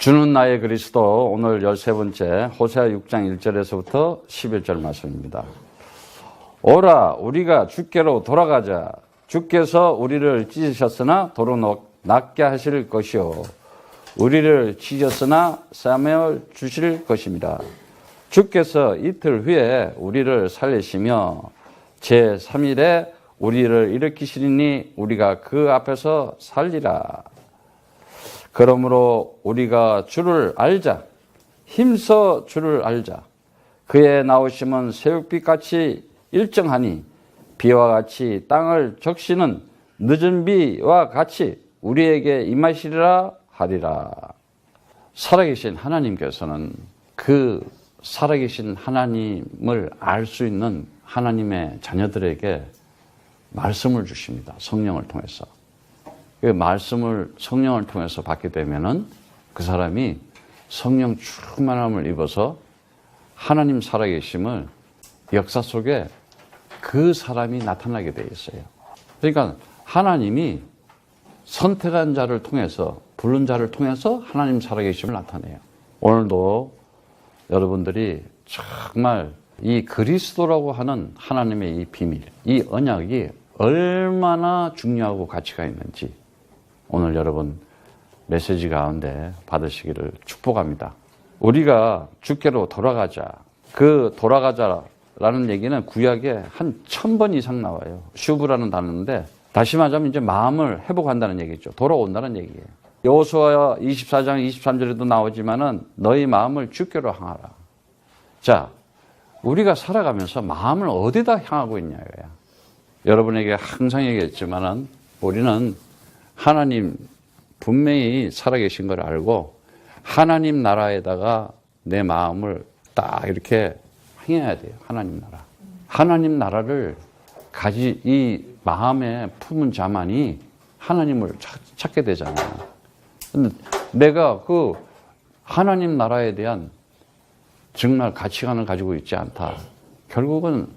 주는 나의 그리스도 오늘 13번째 호세아 6장 1절에서부터 11절 말씀입니다. 오라 우리가 주께로 돌아가자. 주께서 우리를 찢으셨으나 도로 낫게 하실 것이요 우리를 찢었으나 싸매어 주실 것입니다. 주께서 이틀 후에 우리를 살리시며 제3일에 우리를 일으키시리니 우리가 그 앞에서 살리라. 그러므로 우리가 주를 알자. 힘써 주를 알자. 그의 나오심은 새벽빛같이 일정하니 비와 같이 땅을 적시는 늦은 비와 같이 우리에게 임하시리라 하리라. 살아계신 하나님께서는 그 살아계신 하나님을 알 수 있는 하나님의 자녀들에게 말씀을 주십니다. 성령을 통해서. 그 말씀을 성령을 통해서 받게 되면은 그 사람이 성령 충만함을 입어서 하나님 살아계심을 역사 속에 그 사람이 나타나게 돼 있어요. 그러니까 하나님이 선택한 자를 통해서 부른 자를 통해서 하나님 살아계심을 나타내요. 오늘도 여러분들이 정말 이 그리스도라고 하는 하나님의 이 비밀, 이 언약이 얼마나 중요하고 가치가 있는지 오늘 여러분 메시지 가운데 받으시기를 축복합니다. 우리가 주께로 돌아가자. 그 돌아가자라는 얘기는 구약에 한 1000번 이상 나와요. 슈브라는 단어인데 다시 말하자면 이제 마음을 회복한다는 얘기죠. 돌아온다는 얘기예요. 여호수아 24장 23절에도 나오지만은 너희 마음을 주께로 향하라. 자, 우리가 살아가면서 마음을 어디다 향하고 있냐고요. 여러분에게 항상 얘기했지만은 우리는 하나님 분명히 살아계신 걸 알고 하나님 나라에다가 내 마음을 딱 이렇게 향해야 돼요. 하나님 나라. 하나님 나라를 이 마음에 품은 자만이 하나님을 찾게 되잖아요. 근데 내가 그 하나님 나라에 대한 정말 가치관을 가지고 있지 않다. 결국은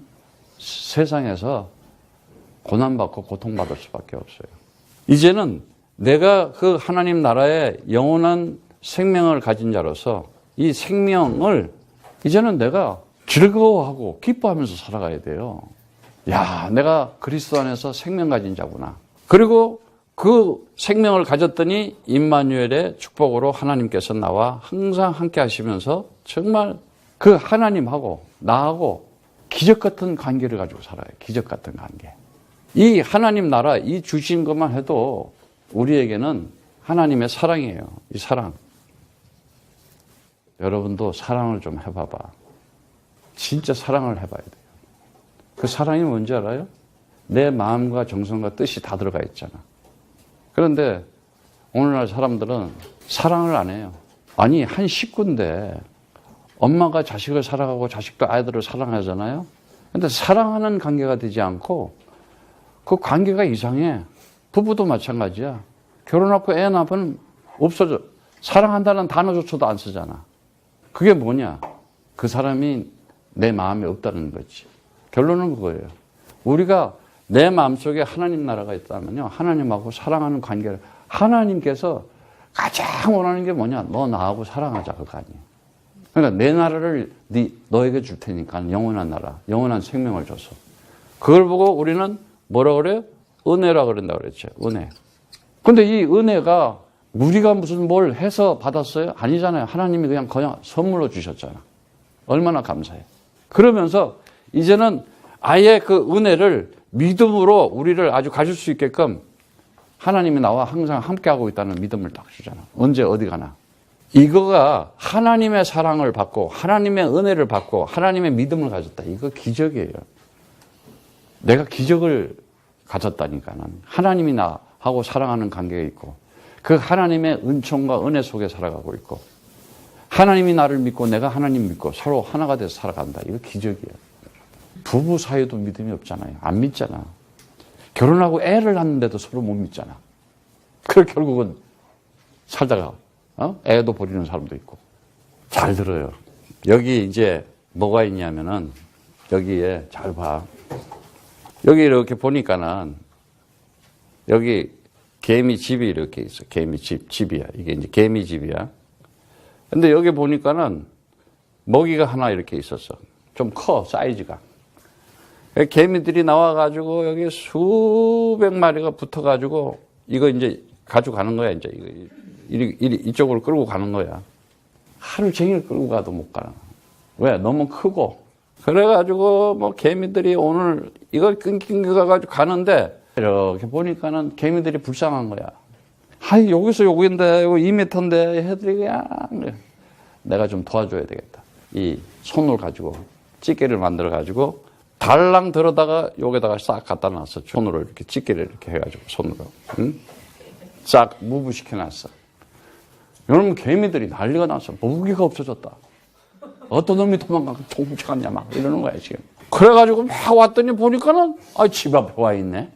세상에서 고난받고 고통받을 수밖에 없어요. 이제는 내가 그 하나님 나라의 영원한 생명을 가진 자로서 이 생명을 이제는 내가 즐거워하고 기뻐하면서 살아가야 돼요. 야, 내가 그리스도 안에서 생명 가진 자구나. 그리고 그 생명을 가졌더니 임마누엘의 축복으로 하나님께서 나와 항상 함께 하시면서 정말 그 하나님하고 나하고 기적 같은 관계를 가지고 살아요. 기적 같은 관계. 이 하나님 나라, 이 주신 것만 해도 우리에게는 하나님의 사랑이에요. 이 사랑. 여러분도 사랑을 좀 해봐봐. 진짜 사랑을 해봐야 돼요. 그 사랑이 뭔지 알아요? 내 마음과 정성과 뜻이 다 들어가 있잖아. 그런데 오늘날 사람들은 사랑을 안 해요. 아니, 한 식구인데 엄마가 자식을 사랑하고 자식도 아이들을 사랑하잖아요. 근데 사랑하는 관계가 되지 않고 그 관계가 이상해. 부부도 마찬가지야. 결혼하고 애 낳으면 없어져. 사랑한다는 단어조차도 안 쓰잖아. 그게 뭐냐? 그 사람이 내 마음에 없다는 거지. 결론은 그거예요. 우리가 내 마음속에 하나님 나라가 있다면요. 하나님하고 사랑하는 관계를 하나님께서 가장 원하는 게 뭐냐? 너 나하고 사랑하자 그거 아니에요. 그러니까 내 나라를 너에게 줄 테니까 영원한 나라, 영원한 생명을 줘서. 그걸 보고 우리는 뭐라 그래요? 은혜라 그런다 그랬죠. 은혜. 근데 이 은혜가 우리가 무슨 뭘 해서 받았어요? 아니잖아요. 하나님이 그냥 선물로 주셨잖아. 얼마나 감사해. 그러면서 이제는 아예 그 은혜를 믿음으로 우리를 아주 가질 수 있게끔 하나님이 나와 항상 함께하고 있다는 믿음을 딱 주잖아. 언제 어디 가나. 이거가 하나님의 사랑을 받고 하나님의 은혜를 받고 하나님의 믿음을 가졌다. 이거 기적이에요. 내가 기적을 가졌다니까는 하나님이 나하고 사랑하는 관계가 있고 그 하나님의 은총과 은혜 속에 살아가고 있고 하나님이 나를 믿고 내가 하나님 믿고 서로 하나가 돼서 살아간다. 이거 기적이에요. 부부 사이도 믿음이 없잖아요. 안 믿잖아. 결혼하고 애를 낳는데도 서로 못 믿잖아. 그걸 결국은 살다가 애도 버리는 사람도 있고. 잘 들어요. 여기 이제 뭐가 있냐면은 여기에 잘 봐. 여기 이렇게 보니까는 여기 개미 집이 이렇게 있어. 개미 집이야. 이게 이제 개미 집이야. 근데 여기 보니까는 먹이가 하나 이렇게 있었어. 좀 커, 사이즈가. 개미들이 나와가지고 여기 수백 마리가 붙어가지고 이거 이제 가져가는 거야, 이제. 이쪽으로 끌고 가는 거야. 하루 종일 끌고 가도 못 가는 거야. 왜? 너무 크고. 그래가지고 뭐 개미들이 오늘 이걸 낑낑가가지고 가는데 이렇게 보니까는 개미들이 불쌍한 거야. 아이, 여기서 여기인데, 이거 2m인데 해들이 그냥 내가 좀 도와줘야 되겠다. 이 손을 가지고 찌개를 만들어가지고 달랑 들어다가 여기다가 싹 갖다 놨어. 손으로 이렇게 찌개를 이렇게 해가지고 손으로. 응? 싹 무부시켜놨어. 여러분 개미들이 난리가 났어. 먹이가 없어졌다. 어떤 놈이 도망가고 훔쳐갔냐 막 이러는 거야 지금. 그래가지고 막 왔더니 보니까는 집 앞에 와 있네.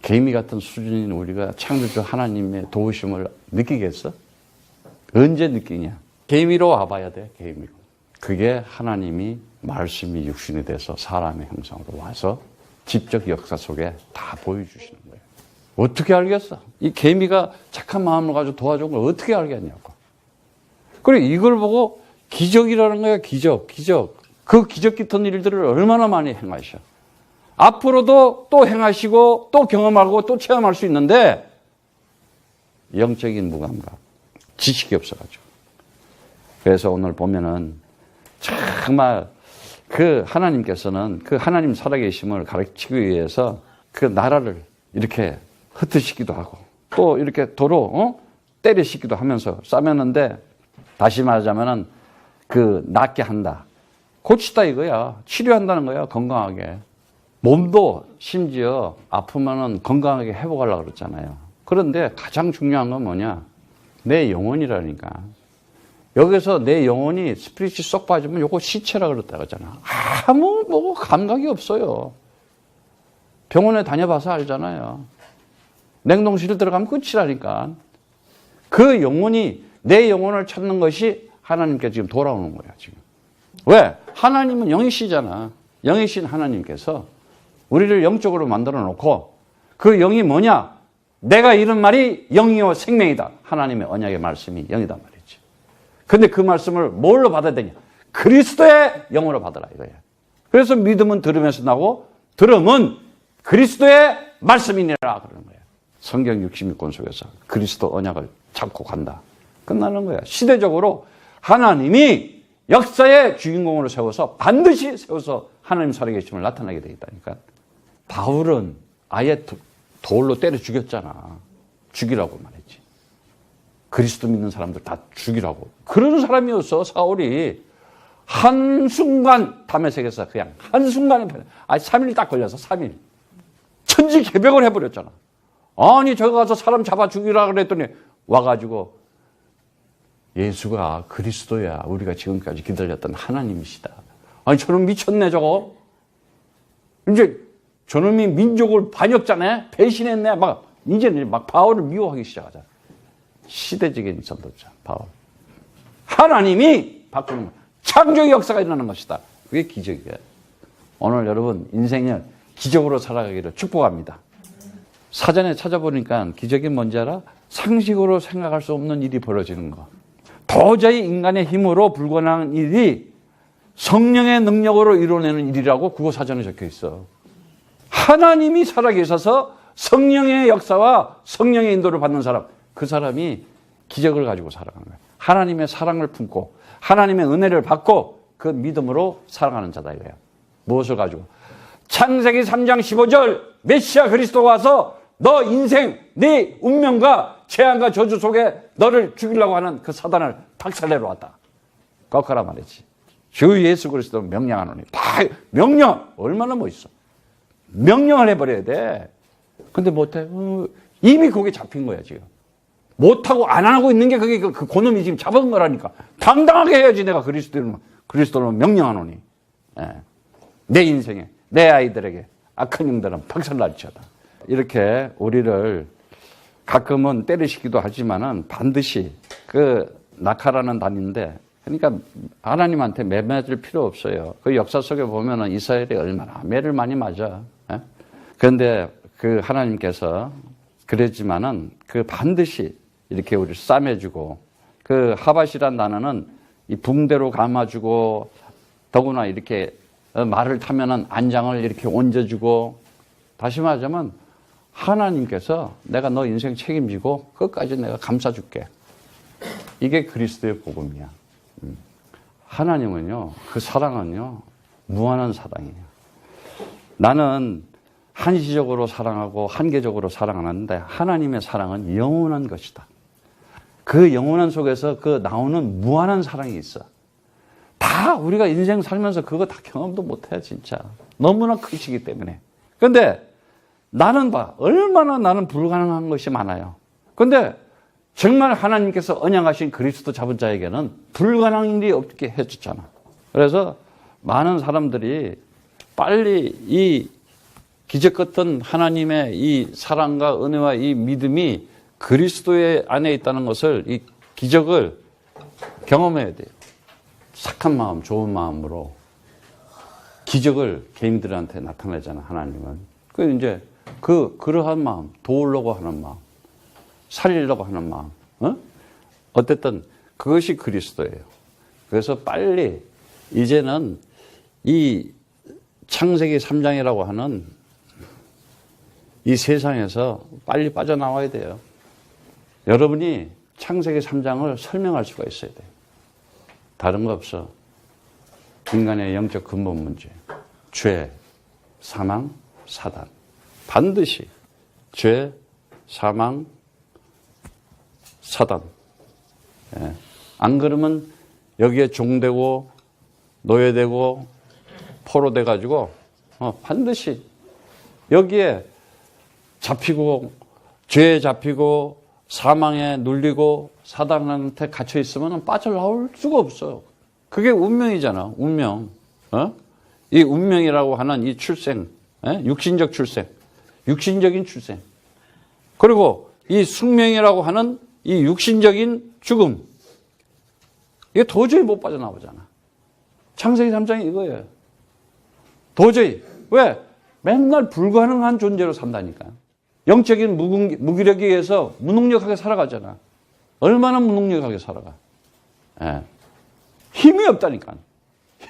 개미 같은 수준인 우리가 창조주 하나님의 도우심을 느끼겠어? 언제 느끼냐? 개미로 와봐야 돼. 개미로. 그게 하나님이 말씀이 육신이 돼서 사람의 형상으로 와서 직접 역사 속에 다 보여주시는 거예요. 어떻게 알겠어? 이 개미가 착한 마음을 가지고 도와준 걸 어떻게 알겠냐고. 그래, 이걸 보고 기적이라는 거야, 기적. 그 기적 같은 일들을 얼마나 많이 행하셔. 앞으로도 또 행하시고 또 경험하고 또 체험할 수 있는데 영적인 무감각, 지식이 없어가지고. 그래서 오늘 보면은 정말 그 하나님께서는 그 하나님 살아계심을 가르치기 위해서 그 나라를 이렇게 흩으시기도 하고 또 이렇게 도로 때리시기도 하면서 싸매는데 다시 말하자면은 그 낫게 한다. 고치다 이거야. 치료한다는 거야. 건강하게. 몸도 심지어 아프면은 건강하게 회복하려고 그랬잖아요. 그런데 가장 중요한 건 뭐냐? 내 영혼이라니까. 여기서 내 영혼이 스피릿이 쏙 빠지면 요거 시체라 그랬다 그러잖아. 아무 뭐 감각이 없어요. 병원에 다녀봐서 알잖아요. 냉동실에 들어가면 끝이라니까. 그 영혼이 내 영혼을 찾는 것이 하나님께 지금 돌아오는 거야 지금. 왜? 하나님은 영이시잖아. 영이신 하나님께서 우리를 영적으로 만들어 놓고 그 영이 뭐냐? 내가 이런 말이 영이요 생명이다. 하나님의 언약의 말씀이 영이단 말이지. 근데 그 말씀을 뭘로 받아야 되냐? 그리스도의 영으로 받으라 이거야. 그래서 믿음은 들으면서 나고 들음은 그리스도의 말씀이니라 그러는 거야. 성경 66권 속에서 그리스도 언약을 잡고 간다. 끝나는 거야. 시대적으로 하나님이 역사의 주인공으로 세워서 반드시 세워서 하나님 살아계심을 나타나게 돼 있다니까. 바울은 아예 돌로 때려 죽였잖아. 죽이라고 말했지. 그리스도 믿는 사람들 다 죽이라고. 그런 사람이었어. 사울이 한순간 다메섹에서 그냥 한순간에 3일 딱 걸려서 3일 천지개벽을 해버렸잖아. 아니 저기 가서 사람 잡아 죽이라 그랬더니 와가지고 예수가 그리스도야. 우리가 지금까지 기다렸던 하나님이시다. 아니 저놈 미쳤네 저거. 이제 저놈이 민족을 반역자네. 배신했네. 이제는 바울을 미워하기 시작하잖아. 시대적인 선도자 바울. 하나님이 바꾸는 거야. 창조의 역사가 일어나는 것이다. 그게 기적이야. 오늘 여러분 인생을 기적으로 살아가기를 축복합니다. 사전에 찾아보니까 기적이 뭔지 알아? 상식으로 생각할 수 없는 일이 벌어지는 거. 도저히 인간의 힘으로 불가능한 일이 성령의 능력으로 이루어내는 일이라고 국어 사전에 적혀 있어. 하나님이 살아계셔서 성령의 역사와 성령의 인도를 받는 사람, 그 사람이 기적을 가지고 살아가는 거야. 하나님의 사랑을 품고 하나님의 은혜를 받고 그 믿음으로 살아가는 자다 이거야. 무엇을 가지고? 창세기 3장 15절 메시아 그리스도가 와서 너 인생, 네 운명과 재앙과 저주 속에 너를 죽이려고 하는 그 사단을 박살내러 왔다. 거꾸라 말이지. 주 예수 그리스도는 명령하노니. 다 명령! 얼마나 멋있어. 명령을 해버려야 돼. 근데 못해. 이미 거기에 잡힌 거야 지금. 못하고 안 하고 있는 게 그게 그놈이 지금 잡은 거라니까. 당당하게 해야지 내가 그리스도는 명령하노니. 예. 내 인생에, 내 아이들에게 악한 영들은 박살날지어다. 이렇게 우리를 가끔은 때리시기도 하지만은 반드시 그 낙하라는 단인데, 그러니까 하나님한테 매 맞을 필요 없어요. 그 역사 속에 보면은 이스라엘이 얼마나 매를 많이 맞아. 예? 그런데 그 하나님께서 그랬지만은 그 반드시 이렇게 우리를 싸매주고 그 하밧이란 단어는 이 붕대로 감아주고 더구나 이렇게 말을 타면은 안장을 이렇게 얹어주고, 다시 말하자면 하나님께서 내가 너 인생 책임지고 끝까지 내가 감싸줄게. 이게 그리스도의 복음이야. 하나님은요, 그 사랑은요, 무한한 사랑이에요. 나는 한시적으로 사랑하고 한계적으로 사랑하는데 하나님의 사랑은 영원한 것이다. 그 영원한 속에서 그 나오는 무한한 사랑이 있어. 다 우리가 인생 살면서 그거 다 경험도 못해, 진짜. 너무나 크시기 때문에. 근데 나는 얼마나 나는 불가능한 것이 많아요. 근데 정말 하나님께서 언약하신 그리스도 잡은 자에게는 불가능한 일이 없게 해줬잖아. 그래서 많은 사람들이 빨리 이 기적 같은 하나님의 이 사랑과 은혜와 이 믿음이 그리스도의 안에 있다는 것을, 이 기적을 경험해야 돼요. 착한 마음, 좋은 마음으로 기적을 개인들한테 나타내잖아, 하나님은. 그 이제 그러한 마음, 도우려고 하는 마음, 살리려고 하는 마음, 어쨌든 그것이 그리스도예요. 그래서 빨리 이제는 이 창세기 3장이라고 하는 이 세상에서 빨리 빠져나와야 돼요. 여러분이 창세기 3장을 설명할 수가 있어야 돼요. 다른 거 없어. 인간의 영적 근본 문제. 죄, 사망, 사단. 반드시 죄, 사망, 사단. 예. 안 그러면 여기에 종되고 노예되고 포로돼가지고 반드시 여기에 잡히고 죄에 잡히고 사망에 눌리고 사단한테 갇혀 있으면 빠져나올 수가 없어요. 그게 운명이잖아, 운명. 이 운명이라고 하는 이 출생, 육신적 출생, 육신적인 출생. 그리고 이 숙명이라고 하는 이 육신적인 죽음. 이게 도저히 못 빠져나오잖아. 창세기 3장이 이거예요. 도저히. 왜? 맨날 불가능한 존재로 산다니까. 영적인 무기력에 의해서 무능력하게 살아가잖아. 얼마나 무능력하게 살아가. 예. 힘이 없다니까.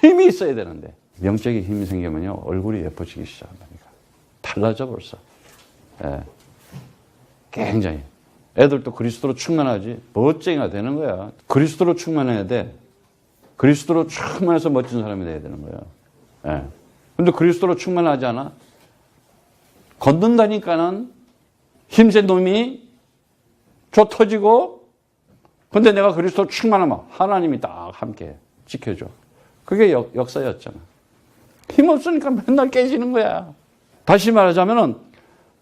힘이 있어야 되는데. 영적인 힘이 생기면요, 얼굴이 예뻐지기 시작한다니까. 달라져 벌써. 예. 굉장히. 애들도 그리스도로 충만하지. 멋쟁이가 되는 거야. 그리스도로 충만해야 돼. 그리스도로 충만해서 멋진 사람이 돼야 되는 거야. 예. 근데 그리스도로 충만하지 않아? 걷는다니까는 힘센 놈이 저 터지고, 근데 내가 그리스도 충만하면 하나님이 딱 함께 지켜줘. 그게 역사였잖아. 힘없으니까 맨날 깨지는 거야. 다시 말하자면은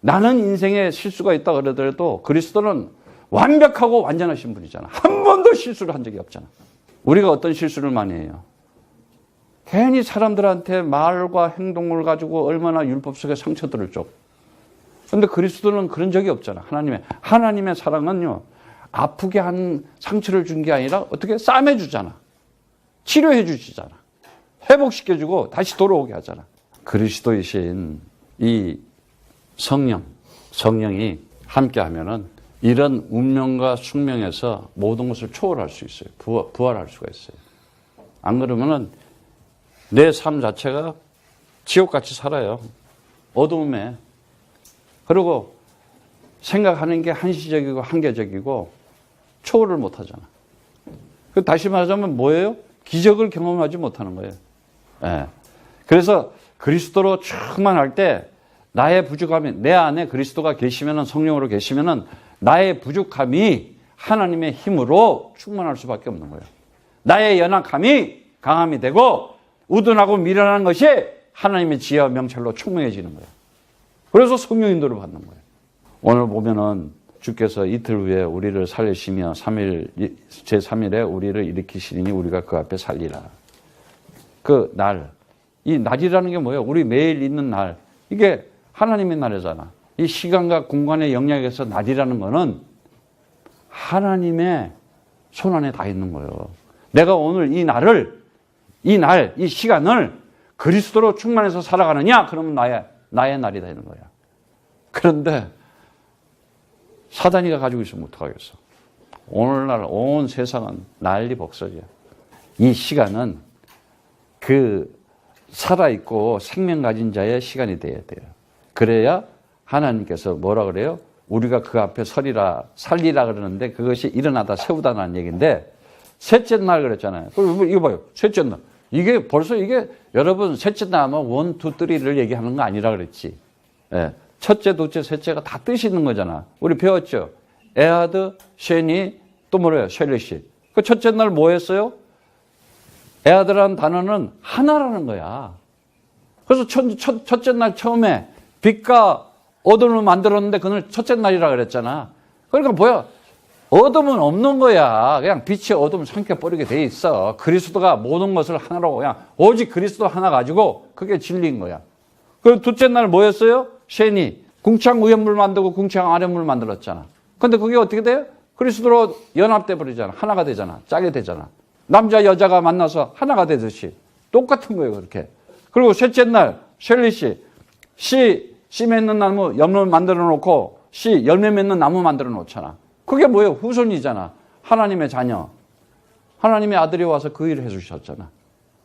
나는 인생에 실수가 있다 그러더라도 그리스도는 완벽하고 완전하신 분이잖아. 한 번도 실수를 한 적이 없잖아. 우리가 어떤 실수를 많이 해요? 괜히 사람들한테 말과 행동을 가지고 얼마나 율법 속에 상처들을 줘. 근데 그리스도는 그런 적이 없잖아. 하나님의 사랑은요, 아프게 한 상처를 준 게 아니라 어떻게 싸매주잖아. 치료해 주시잖아. 회복시켜주고 다시 돌아오게 하잖아. 그리스도이신 이 성령이 함께 하면은 이런 운명과 숙명에서 모든 것을 초월할 수 있어요. 부활할 수가 있어요. 안 그러면은 내 삶 자체가 지옥같이 살아요. 어두움에. 그리고 생각하는 게 한시적이고 한계적이고 초월을 못 하잖아. 다시 말하자면 뭐예요? 기적을 경험하지 못하는 거예요. 예. 그래서 그리스도로 충만할 때 나의 부족함이, 내 안에 그리스도가 계시면은, 성령으로 계시면은 나의 부족함이 하나님의 힘으로 충만할 수밖에 없는 거예요. 나의 연약함이 강함이 되고 우둔하고 미련한 것이 하나님의 지혜와 명철로 충만해지는 거예요. 그래서 성령 인도를 받는 거예요. 오늘 보면은 주께서 이틀 후에 우리를 살리시며 제3일에 우리를 일으키시니 우리가 그 앞에 살리라. 그 날, 이 날이라는 게 뭐예요? 우리 매일 있는 날. 이게 하나님의 날이잖아. 이 시간과 공간의 영역에서 날이라는 거는 하나님의 손안에 다 있는 거예요. 내가 오늘 이 시간을 그리스도로 충만해서 살아가느냐? 그러면 나의 날이 되는 거야. 그런데 사단이가 가지고 있으면 어떡하겠어? 오늘날 온 세상은 난리 복설이야. 이 시간은 그 살아있고 생명 가진 자의 시간이 돼야 돼요. 그래야 하나님께서 뭐라 그래요? 우리가 그 앞에 살리라 그러는데 그것이 일어나다 세우다는 얘기인데, 셋째 날 그랬잖아요. 이거 봐요. 셋째 날. 이게 벌써 이게 여러분 셋째 날 하면 1, 2, 3를 얘기하는 거 아니라 그랬지. 예. 첫째, 둘째, 셋째가 다 뜻이 있는 거잖아. 우리 배웠죠? 에하드, 쉐니, 또 뭐래요? 쉘리시. 그 첫째 날 뭐 했어요? 에하드라는 단어는 하나라는 거야. 그래서 첫째 날 처음에 빛과 어둠을 만들었는데 그날 첫째 날이라 그랬잖아. 그러니까 뭐야? 어둠은 없는 거야. 그냥 빛이 어둠을 삼켜버리게 돼 있어. 그리스도가 모든 것을 하나로 그냥 오직 그리스도 하나 가지고 그게 진리인 거야. 그리고 둘째 날 뭐였어요? 쉐니. 궁창 위에 물 만들고 궁창 아래 물 만들었잖아. 근데 그게 어떻게 돼요? 그리스도로 연합돼 버리잖아. 하나가 되잖아. 짜게 되잖아. 남자 여자가 만나서 하나가 되듯이 똑같은 거예요. 그렇게. 그리고 셋째 날 쉘리시. 씨 맺는 나무 열매 만들어 놓고 씨 열매 맺는 나무 만들어 놓잖아. 그게 뭐예요? 후손이잖아. 하나님의 자녀. 하나님의 아들이 와서 그 일을 해주셨잖아.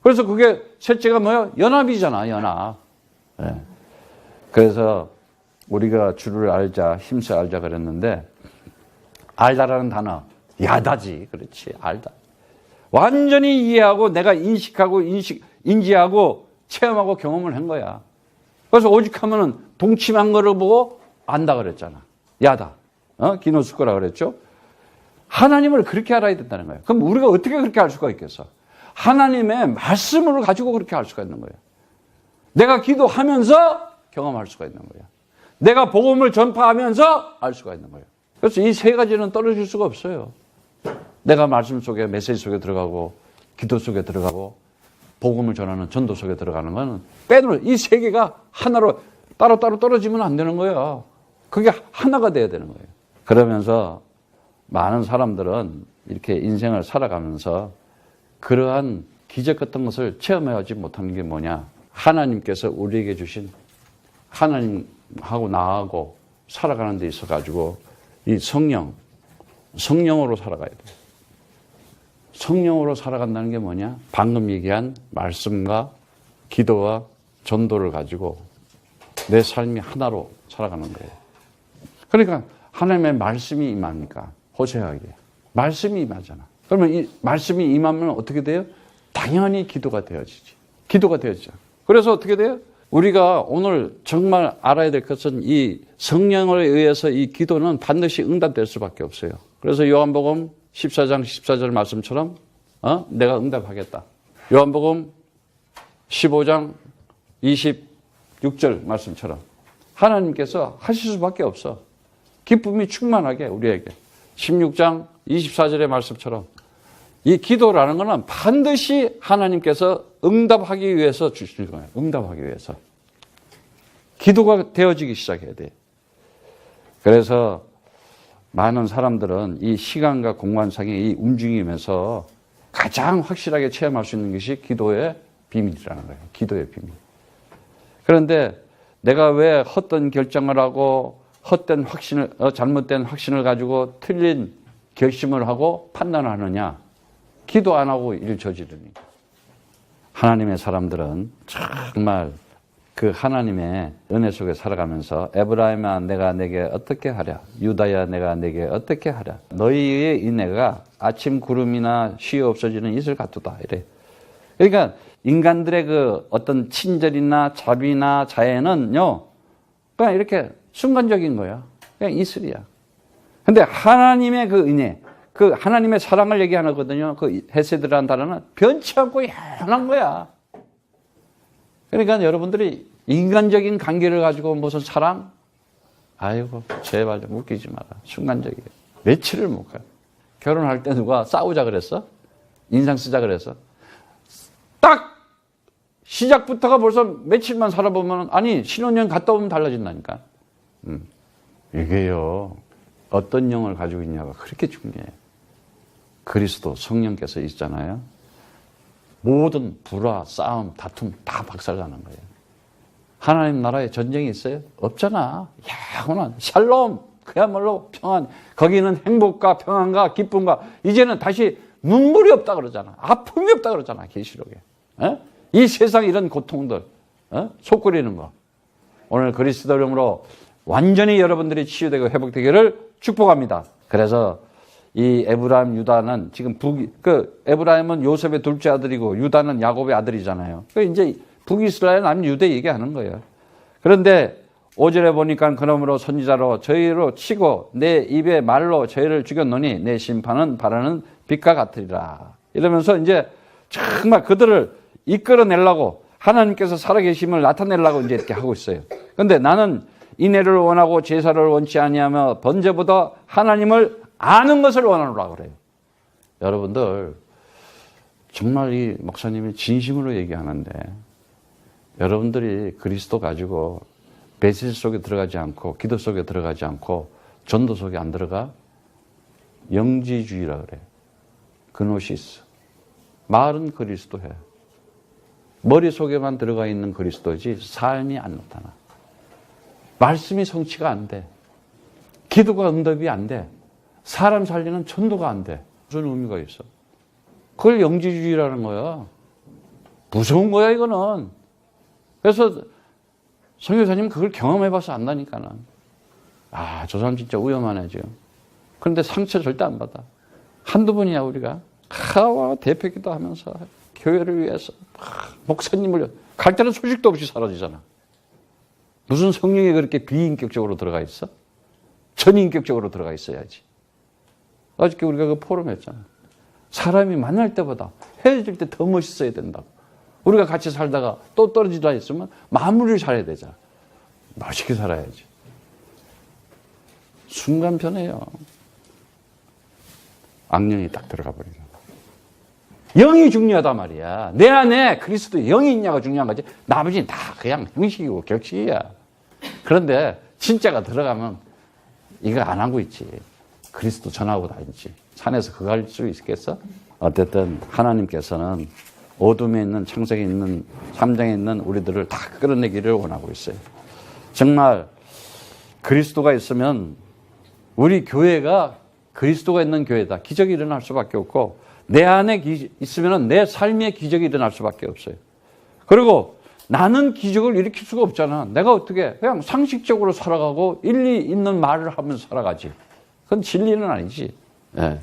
그래서 그게 셋째가 뭐예요? 연합이잖아. 연합. 네. 그래서 우리가 주를 알자, 힘써 알자 그랬는데, 알다라는 단어 야다지. 그렇지. 알다. 완전히 이해하고 내가 인식하고 인지하고 체험하고 경험을 한 거야. 그래서 오직 하면은 동침한 거를 보고 안다 그랬잖아. 야다. 기노스코라 그랬죠. 하나님을 그렇게 알아야 된다는 거예요. 그럼 우리가 어떻게 그렇게 알 수가 있겠어? 하나님의 말씀을 가지고 그렇게 알 수가 있는 거예요. 내가 기도하면서 경험할 수가 있는 거예요. 내가 복음을 전파하면서 알 수가 있는 거예요. 그래서 이 세 가지는 떨어질 수가 없어요. 내가 말씀 속에, 메시지 속에 들어가고, 기도 속에 들어가고, 복음을 전하는 전도 속에 들어가는 거는 빼놓을, 이 세 개가 하나로 따로따로 떨어지면 안 되는 거예요. 그게 하나가 돼야 되는 거예요. 그러면서 많은 사람들은 이렇게 인생을 살아가면서 그러한 기적 같은 것을 체험하지 못하는 게 뭐냐. 하나님께서 우리에게 주신 하나님하고 나하고 살아가는 데 있어가지고 이 성령으로 살아가야 돼요. 성령으로 살아간다는 게 뭐냐? 방금 얘기한 말씀과 기도와 전도를 가지고 내 삶이 하나로 살아가는 거예요. 그러니까 하나님의 말씀이 임합니까? 호세아에게. 말씀이 임하잖아. 그러면 이 말씀이 임하면 어떻게 돼요? 당연히 기도가 되어지지. 기도가 되어지죠. 그래서 어떻게 돼요? 우리가 오늘 정말 알아야 될 것은 이 성령에 의해서 이 기도는 반드시 응답될 수밖에 없어요. 그래서 요한복음 14장 14절 말씀처럼 내가 응답하겠다. 요한복음 15장 26절 말씀처럼 하나님께서 하실 수밖에 없어. 기쁨이 충만하게 우리에게. 16장 24절의 말씀처럼 이 기도라는 것은 반드시 하나님께서 응답하기 위해서 주시는 거예요. 응답하기 위해서. 기도가 되어지기 시작해야 돼. 그래서 많은 사람들은 이 시간과 공간상의 이 움직임에서 가장 확실하게 체험할 수 있는 것이 기도의 비밀이라는 거예요. 기도의 비밀. 그런데 내가 왜 헛된 결정을 하고 헛된 확신을, 잘못된 확신을 가지고 틀린 결심을 하고 판단을 하느냐? 기도 안 하고 일 저지르니까. 하나님의 사람들은 정말 그 하나님의 은혜 속에 살아가면서 에브라임아 내가 내게 어떻게 하랴 유다야 내가 내게 어떻게 하랴 너희의 인애가 아침 구름이나 쉬 없어지는 이슬 같도다 이래. 그러니까 인간들의 그 어떤 친절이나 자비나 자애는요 그냥 이렇게 순간적인 거야. 그냥 이슬이야. 근데 하나님의 그 은혜, 그 하나님의 사랑을 얘기하거든요. 그 헤세드라는 단어는 변치 않고 영원한 거야. 그러니까 여러분들이 인간적인 관계를 가지고 무슨 사랑? 아이고 제발 좀 웃기지 마라. 순간적이에요. 며칠을 못 가요. 결혼할 때 누가 싸우자 그랬어? 인상 쓰자 그랬어? 딱 시작부터가 벌써 며칠만 살아보면 아니 신혼여행 갔다 오면 달라진다니까. 이게요. 어떤 영을 가지고 있냐가 그렇게 중요해요. 그리스도 성령께서 있잖아요. 모든 불화, 싸움, 다툼 다 박살나는 거예요. 하나님 나라에 전쟁이 있어요? 없잖아. 영원한 샬롬 그야말로 평안. 거기는 행복과 평안과 기쁨과 이제는 다시 눈물이 없다 그러잖아. 아픔이 없다 그러잖아. 계시록에. 이 세상 이런 고통들, 속 끓이는 거. 오늘 그리스도 이름으로 완전히 여러분들이 치유되고 회복되기를 축복합니다. 그래서 이 에브라임 유다는 지금 에브라임은 요셉의 둘째 아들이고 유다는 야곱의 아들이잖아요. 이제 북이스라엘 남유대 얘기하는 거예요. 그런데 5절에 보니까 그러므로 선지자로 저희로 치고 내 입의 말로 저희를 죽였노니 내 심판은 바라는 빛과 같으리라. 이러면서 이제 정말 그들을 이끌어내려고 하나님께서 살아계심을 나타내려고 이제 이렇게 하고 있어요. 그런데 나는 인애를 원하고 제사를 원치 아니하며 번제보다 하나님을 아는 것을 원하노라 그래요. 여러분들 정말 이 목사님이 진심으로 얘기하는데 여러분들이 그리스도 가지고 메시지 속에 들어가지 않고 기도 속에 들어가지 않고 전도 속에 안 들어가? 영지주의라 그래요. 그노시스. 말은 그리스도해. 머릿속에만 들어가 있는 그리스도지 삶이 안 나타나. 말씀이 성취가 안 돼. 기도가 응답이 안 돼. 사람 살리는 전도가 안 돼. 무슨 의미가 있어? 그걸 영지주의라는 거야. 무서운 거야 이거는. 그래서 선교사님 그걸 경험해봐서 안다니까는. 저 사람 진짜 위험하네 지금. 그런데 상처 절대 안 받아. 한두 번이야 우리가. 대표기도 하면서 교회를 위해서 목사님을 갈 때는 소식도 없이 사라지잖아. 무슨 성령이 그렇게 비인격적으로 들어가 있어? 전인격적으로 들어가 있어야지. 어저께 우리가 그 포럼 했잖아. 사람이 만날 때보다 헤어질 때 더 멋있어야 된다고. 우리가 같이 살다가 또 떨어지다 했으면 마무리를 잘해야 되잖아. 멋있게 살아야지. 순간 변해요. 악령이 딱 들어가 버리는 거야. 영이 중요하단 말이야. 내 안에 그리스도 영이 있냐가 중요한 거지. 나머지는 다 그냥 형식이고 격식이야. 그런데 진짜가 들어가면 이거 안 하고 있지. 그리스도 전하고 다니지. 산에서 그거 할 수 있겠어? 어쨌든 하나님께서는 어둠에 있는 창세기에 있는 3장에 있는 우리들을 다 끌어내기를 원하고 있어요. 정말 그리스도가 있으면 우리 교회가 그리스도가 있는 교회다. 기적이 일어날 수밖에 없고 내 안에 있으면 내 삶에 기적이 일어날 수밖에 없어요. 그리고 나는 기적을 일으킬 수가 없잖아. 내가 어떻게 그냥 상식적으로 살아가고 일리 있는 말을 하면서 살아가지. 그건 진리는 아니지. 예.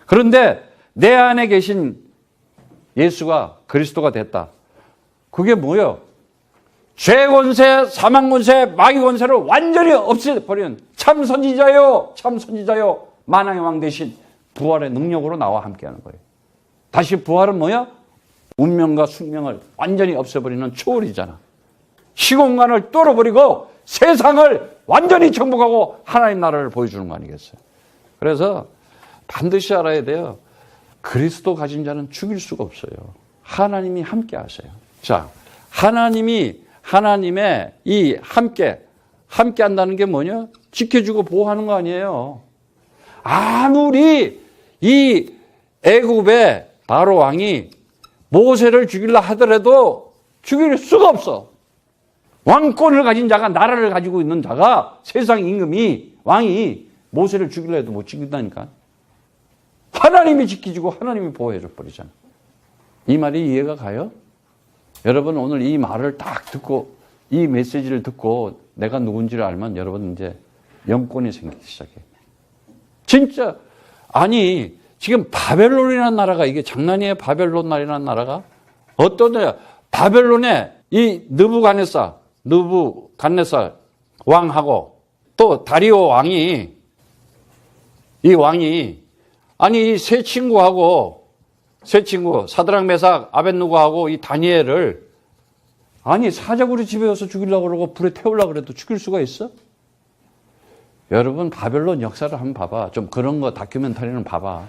그런데 내 안에 계신 예수가 그리스도가 됐다. 그게 뭐예요? 죄 권세, 사망 권세, 마귀 권세를 완전히 없애버리는 참 선지자요, 참 선지자요, 만왕의 왕 대신 부활의 능력으로 나와 함께하는 거예요. 다시 부활은 뭐야? 운명과 숙명을 완전히 없애버리는 초월이잖아. 시공간을 뚫어버리고 세상을 완전히 정복하고 하나님 나라를 보여주는 거 아니겠어요? 그래서 반드시 알아야 돼요. 그리스도 가진 자는 죽일 수가 없어요. 하나님이 함께 하세요. 자, 하나님의 이 함께 한다는 게 뭐냐? 지켜주고 보호하는 거 아니에요. 아무리 이 애굽의 바로 왕이 모세를 죽이려 하더라도 죽일 수가 없어. 왕권을 가진 자가, 나라를 가지고 있는 자가, 세상 임금이, 왕이 모세를 죽이려 해도 못 죽인다니까. 하나님이 지켜주고 하나님이 보호해줘 버리잖아. 이 말이 이해가 가요? 여러분 오늘 이 말을 딱 듣고 이 메시지를 듣고 내가 누군지를 알면 여러분 이제 영권이 생기기 시작해. 진짜 아니 지금 바벨론이라는 나라가 이게 장난이에요? 바벨론이라는 나라가? 어떤 데야? 바벨론에 이 느부갓네살 왕하고 또 다리오 왕이 이 왕이 아니 이 세 친구 사드락 메삭 아벳느고하고 이 다니엘을 아니 사자구리 집에 와서 죽이려고 그러고 불에 태우려고 그래도 죽일 수가 있어? 여러분 바벨론 역사를 한번 봐봐. 좀 그런 거 다큐멘터리는 봐봐.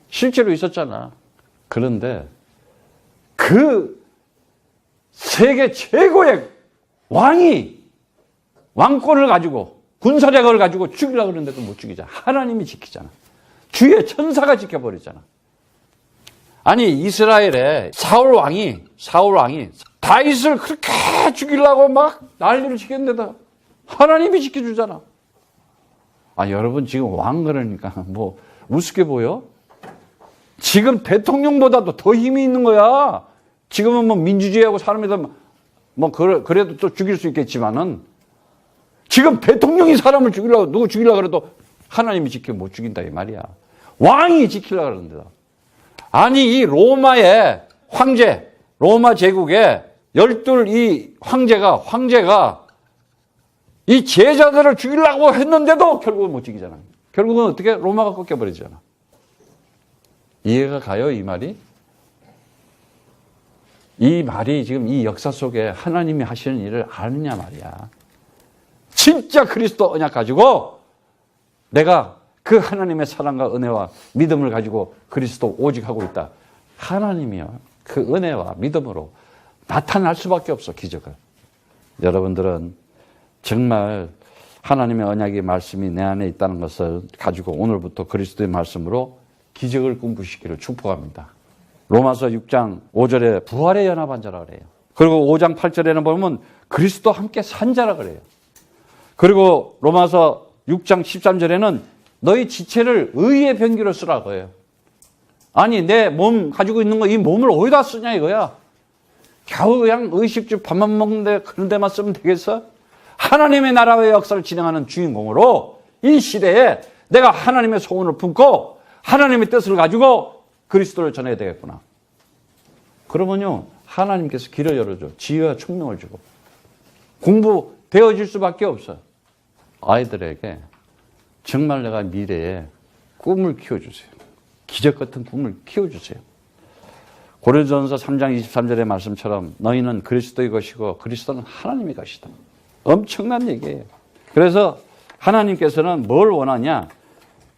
실제로 있었잖아. 그런데 그 세계 최고의 왕이 왕권을 가지고 군사력을 가지고 죽이려고 그러는데도 못 죽이잖아. 하나님이 지키잖아. 주의 천사가 지켜버리잖아. 아니 이스라엘의 사울 왕이 다윗을 그렇게 죽이려고 막 난리를 치겠는데도 하나님이 지켜주잖아. 여러분 지금 왕 그러니까 뭐 우습게 보여? 지금 대통령보다도 더 힘이 있는 거야. 지금은 뭐 민주주의하고 사람이다 뭐 그래도 또 죽일 수 있겠지만은 지금 대통령이 사람을 죽이려고 누구 죽이려고 그래도 하나님이 지켜 못 죽인다 이 말이야. 왕이 지키려고 그러는데. 아니 이 로마의 황제, 로마 제국의 12 황제가 이 제자들을 죽이려고 했는데도 결국은 못 죽이잖아. 결국은 어떻게? 로마가 꺾여버리잖아. 이해가 가요, 이 말이? 이 말이 지금 이 역사 속에 하나님이 하시는 일을 아느냐 말이야. 진짜 그리스도 언약 가지고 내가 그 하나님의 사랑과 은혜와 믿음을 가지고 그리스도 오직 하고 있다. 하나님이요. 그 은혜와 믿음으로 나타날 수밖에 없어, 기적을. 여러분들은 정말 하나님의 언약의 말씀이 내 안에 있다는 것을 가지고 오늘부터 그리스도의 말씀으로 기적을 꿈꾸시기를 축복합니다. 로마서 6장 5절에 부활의 연합한 자라 그래요. 그리고 5장 8절에는 보면 그리스도 함께 산 자라 그래요. 그리고 로마서 6장 13절에는 너희 지체를 의의 병기로 쓰라고 해요. 아니 내 몸 가지고 있는 거 이 몸을 어디다 쓰냐 이거야. 겨우 그냥 의식주 밥만 먹는데 그런 데만 쓰면 되겠어? 하나님의 나라의 역사를 진행하는 주인공으로 이 시대에 내가 하나님의 소원을 품고 하나님의 뜻을 가지고 그리스도를 전해야 되겠구나. 그러면요 하나님께서 길을 열어줘. 지혜와 총명을 주고 공부되어질 수밖에 없어. 아이들에게 정말 내가 미래에 꿈을 키워주세요. 기적 같은 꿈을 키워주세요. 고린도전서 3장 23절의 말씀처럼 너희는 그리스도의 것이고 그리스도는 하나님의 것이다. 엄청난 얘기예요. 그래서 하나님께서는 뭘 원하냐?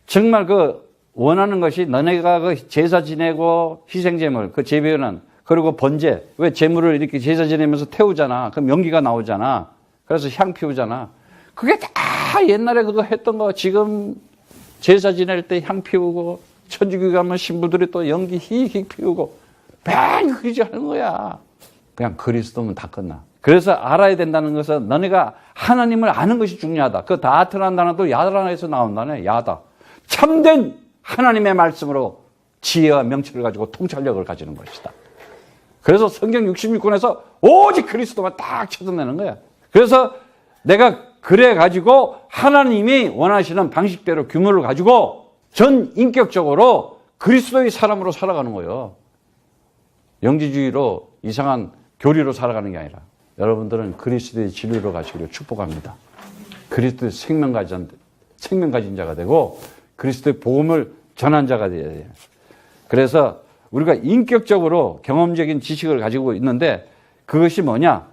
정말 그 원하는 것이 너네가 그 제사 지내고 희생제물, 그 제비는 그리고 번제, 왜 제물을 이렇게 제사 지내면서 태우잖아. 그럼 연기가 나오잖아. 그래서 향 피우잖아. 그게 다 옛날에 그거 했던 거 지금 제사 지낼 때 향 피우고 천주교 가면 신부들이 또 연기 휙휙 피우고 매일 그러지 하는 거야. 그냥 그리스도면 다 끝나. 그래서 알아야 된다는 것은 너네가 하나님을 아는 것이 중요하다. 그 다트라는 단어도 야다라에서 나온다네. 야다. 참된 하나님의 말씀으로 지혜와 명철을 가지고 통찰력을 가지는 것이다. 그래서 성경 66권에서 오직 그리스도만 딱 찾아내는 거야. 그래서 내가 그래 가지고 하나님이 원하시는 방식대로 규모를 가지고 전 인격적으로 그리스도의 사람으로 살아가는 거예요. 영지주의로 이상한 교리로 살아가는 게 아니라 여러분들은 그리스도의 진리로 가시기를 축복합니다. 그리스도의 생명 가진 자가 되고 그리스도의 복음을 전한 자가 되어야 돼요. 그래서 우리가 인격적으로 경험적인 지식을 가지고 있는데 그것이 뭐냐?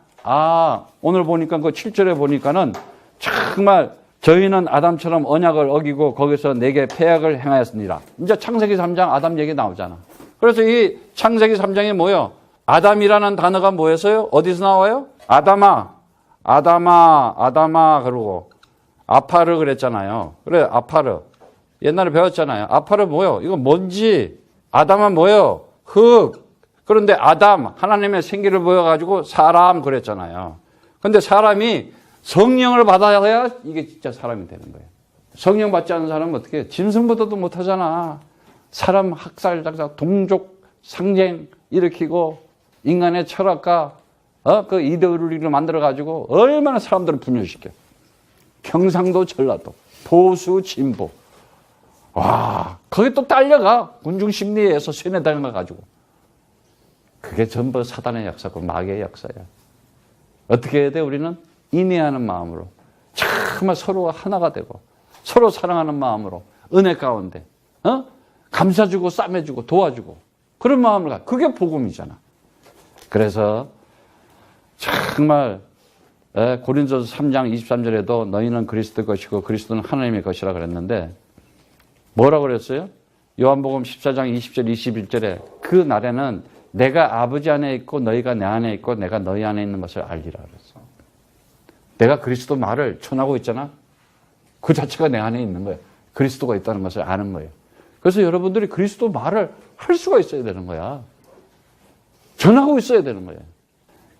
오늘 보니까 그 7절에 보니까는 정말 저희는 아담처럼 언약을 어기고 거기서 내게 패악을 행하였습니다. 이제 창세기 3장 아담 얘기 나오잖아. 그래서 이 창세기 3장에 뭐예요? 아담이라는 단어가 뭐였어요? 어디서 나와요? 아담아 그러고 아파르 그랬잖아요. 그래 아파르 옛날에 배웠잖아요. 아파르 뭐예요? 이거 뭔지. 아담은 뭐예요? 흙. 그런데 아담 하나님의 생기를 보여가지고 사람 그랬잖아요. 근데 사람이 성령을 받아야 이게 진짜 사람이 되는 거예요. 성령 받지 않은 사람은 어떻게 해요? 짐승보다도 못하잖아. 사람 학살, 작살, 동족 상쟁 일으키고 인간의 철학과 그 이데올로기를 만들어가지고 얼마나 사람들을 분열시켜. 경상도, 전라도, 보수, 진보. 와, 거기 또 딸려가. 군중심리에서 세뇌당해가지고. 그게 전부 사단의 역사고 마귀의 역사야. 어떻게 해야 돼, 우리는? 인내하는 마음으로. 정말 서로가 하나가 되고, 서로 사랑하는 마음으로, 은혜 가운데, 감싸주고, 싸매주고, 도와주고. 그런 마음을 가. 그게 복음이잖아. 그래서, 정말, 고린도서 3장 23절에도 너희는 그리스도의 것이고 그리스도는 하나님의 것이라 그랬는데, 뭐라고 그랬어요? 요한복음 14장 20절 21절에 그 날에는 내가 아버지 안에 있고 너희가 내 안에 있고 내가 너희 안에 있는 것을 알리라 그랬어. 내가 그리스도 말을 전하고 있잖아. 그 자체가 내 안에 있는 거예요. 그리스도가 있다는 것을 아는 거예요. 그래서 여러분들이 그리스도 말을 할 수가 있어야 되는 거야. 전하고 있어야 되는 거예요.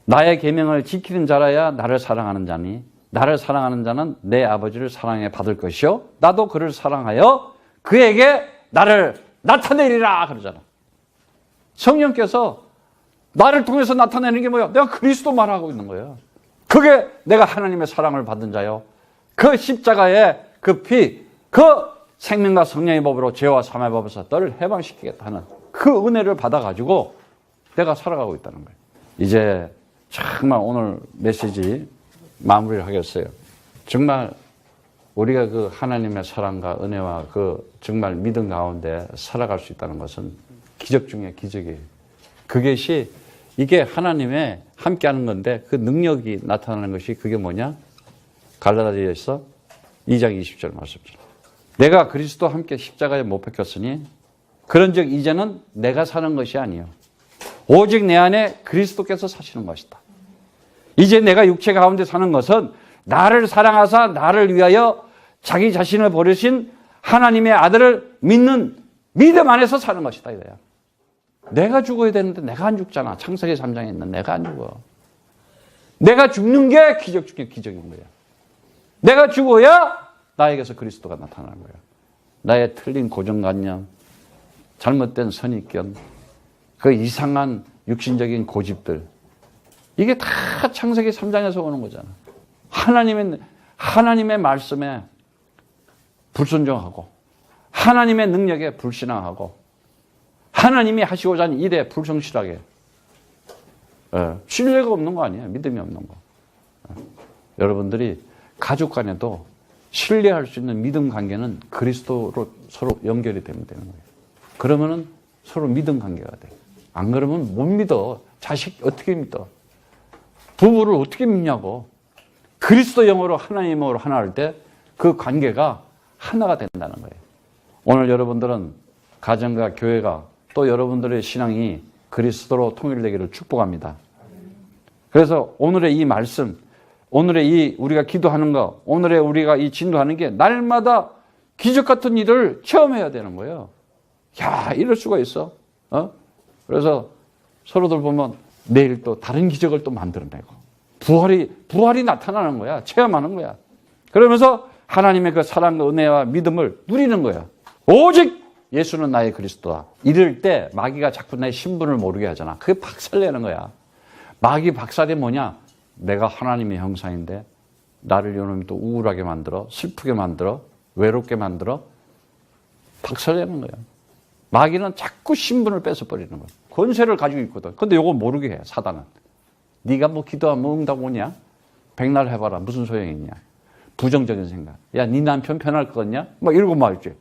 나의 계명을 지키는 자라야 나를 사랑하는 자니 나를 사랑하는 자는 내 아버지를 사랑해 받을 것이요 나도 그를 사랑하여 그에게 나를 나타내리라 그러잖아. 성령께서 나를 통해서 나타내는 게 뭐야? 내가 그리스도 말하고 있는 거예요. 그게 내가 하나님의 사랑을 받은 자요. 그 십자가의 그 피, 그 생명과 성령의 법으로 죄와 사망의 법에서 너를 해방시키겠다 하는 그 은혜를 받아가지고 내가 살아가고 있다는 거예요. 이제 정말 오늘 메시지 마무리를 하겠어요. 정말 우리가 그 하나님의 사랑과 은혜와 그 정말 믿음 가운데 살아갈 수 있다는 것은 기적 중에 기적이에요. 그것이 이게 하나님의 함께하는 건데 그 능력이 나타나는 것이 그게 뭐냐? 갈라디아서 2장 20절 말씀처럼 내가 그리스도 함께 십자가에 못 박혔으니 그런즉 이제는 내가 사는 것이 아니요 오직 내 안에 그리스도께서 사시는 것이다. 이제 내가 육체 가운데 사는 것은 나를 사랑하사 나를 위하여 자기 자신을 버리신 하나님의 아들을 믿는 믿음 안에서 사는 것이다 이거야. 내가 죽어야 되는데 내가 안 죽잖아. 창세기 3장에 있는 내가 안 죽어. 내가 죽는 게 기적 중에 기적인 거야. 내가 죽어야 나에게서 그리스도가 나타나는 거야. 나의 틀린 고정관념, 잘못된 선입견, 그 이상한 육신적인 고집들 이게 다 창세기 3장에서 오는 거잖아. 하나님의 말씀에 불순종하고 하나님의 능력에 불신앙하고 하나님이 하시고자 하는 일에 불성실하게 신뢰가 없는 거 아니에요. 믿음이 없는 거. 여러분들이 가족 간에도 신뢰할 수 있는 믿음 관계는 그리스도로 서로 연결이 되면 되는 거예요. 그러면은 서로 믿음 관계가 돼. 안 그러면 못 믿어. 자식 어떻게 믿어? 부부를 어떻게 믿냐고. 그리스도 영으로 하나님으로 하나 할 때 그 관계가 하나가 된다는 거예요. 오늘 여러분들은 가정과 교회가 또 여러분들의 신앙이 그리스도로 통일되기를 축복합니다. 그래서 오늘의 이 말씀, 오늘의 이 우리가 기도하는 거, 오늘의 우리가 이 진도하는 게 날마다 기적 같은 일을 체험해야 되는 거예요. 야, 이럴 수가 있어. 그래서 서로들 보면 내일 또 다른 기적을 또 만들어내고 부활이 나타나는 거야. 체험하는 거야. 그러면서 하나님의 그 사랑과 은혜와 믿음을 누리는 거야. 오직 예수는 나의 그리스도다. 이럴 때 마귀가 자꾸 나의 신분을 모르게 하잖아. 그게 박살내는 거야. 마귀 박살이 뭐냐? 내가 하나님의 형상인데 나를 이놈이 또 우울하게 만들어, 슬프게 만들어, 외롭게 만들어 박살내는 거야. 마귀는 자꾸 신분을 뺏어버리는 거야. 권세를 가지고 있거든. 근데 이거 모르게 해, 사단은. 네가 뭐 기도하면 응답 오냐? 백날 해봐라. 무슨 소용이 있냐? 부정적인 생각. 야, 네 남편 편할 것 같냐? 막 이러고 말이지.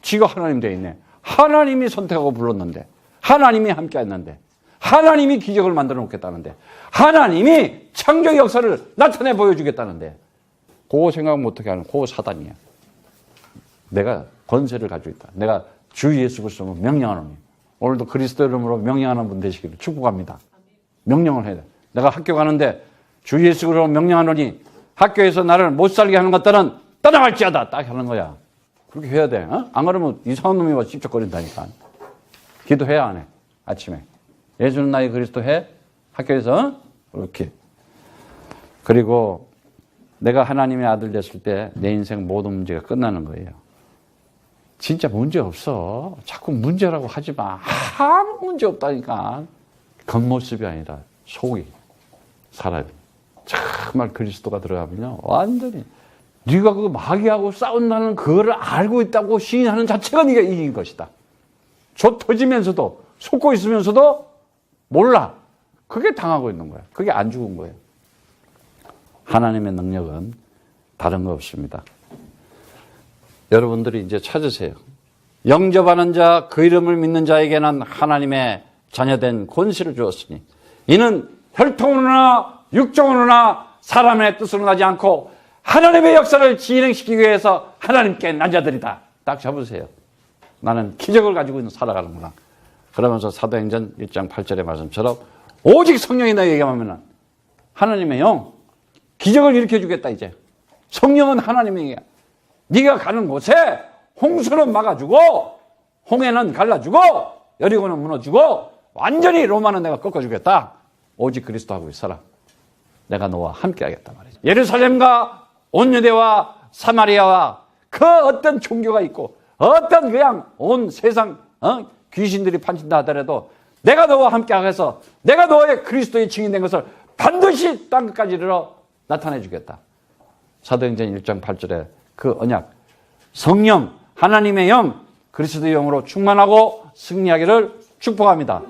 지가 하나님 돼 있네. 하나님이 선택하고 불렀는데, 하나님이 함께 했는데, 하나님이 기적을 만들어 놓겠다는데, 하나님이 창조의 역사를 나타내 보여주겠다는데, 그거 생각하면 어떻게 하는? 그거 사단이야. 내가 권세를 가지고 있다. 내가 주 예수 그리스도로 명령하노니. 오늘도 그리스도 이름으로 명령하는 분 되시기를 축복합니다. 명령을 해야 돼. 내가 학교 가는데 주 예수 그리스도로 명령하노니 학교에서 나를 못 살게 하는 것들은 떠나갈지어다. 딱 하는 거야. 그렇게 해야 돼. 안 그러면 이상한 놈이 와서 찝쩍거린다니까. 기도해야 안 해. 아침에. 예수는 나의 그리스도 해. 학교에서 이렇게. 그리고 내가 하나님의 아들 됐을 때 내 인생 모든 문제가 끝나는 거예요. 진짜 문제 없어. 자꾸 문제라고 하지 마. 아무 문제 없다니까. 겉모습이 아니라 속이 사람이. 정말 그리스도가 들어가면요. 완전히 네가 그 마귀하고 싸운다는 그거를 알고 있다고 시인하는 자체가 네가 이긴 것이다. 조 터지면서도 속고 있으면서도 몰라. 그게 당하고 있는 거야. 그게 안 죽은 거예요. 하나님의 능력은 다른 거 없습니다. 여러분들이 이제 찾으세요. 영접하는 자, 그 이름을 믿는 자에게는 하나님의 자녀된 권세를 주었으니 이는 혈통으로나 육정으로나 사람의 뜻으로 나지 않고 하나님의 역사를 진행시키기 위해서 하나님께 난 자들이다. 딱 잡으세요. 나는 기적을 가지고 살아가는구나. 그러면서 사도행전 1장 8절의 말씀처럼 오직 성령이 너에게 하면은 하나님의 영, 기적을 일으켜주겠다 이제. 성령은 하나님의 영이야. 네가 가는 곳에 홍수는 막아주고 홍해는 갈라주고 여리고는 무너지고 완전히 로마는 내가 꺾어주겠다. 오직 그리스도하고 있어라. 내가 너와 함께 하겠다 말이죠. 예루살렘과 온 유대와 사마리아와 그 어떤 종교가 있고 어떤 그냥 온 세상 귀신들이 판친다 하더라도 내가 너와 함께 하겠어. 내가 너의 그리스도의 증인된 것을 반드시 땅끝까지 이르러 나타내 주겠다. 사도행전 1장 8절에 그 언약, 성령, 하나님의 영, 그리스도의 영으로 충만하고 승리하기를 축복합니다.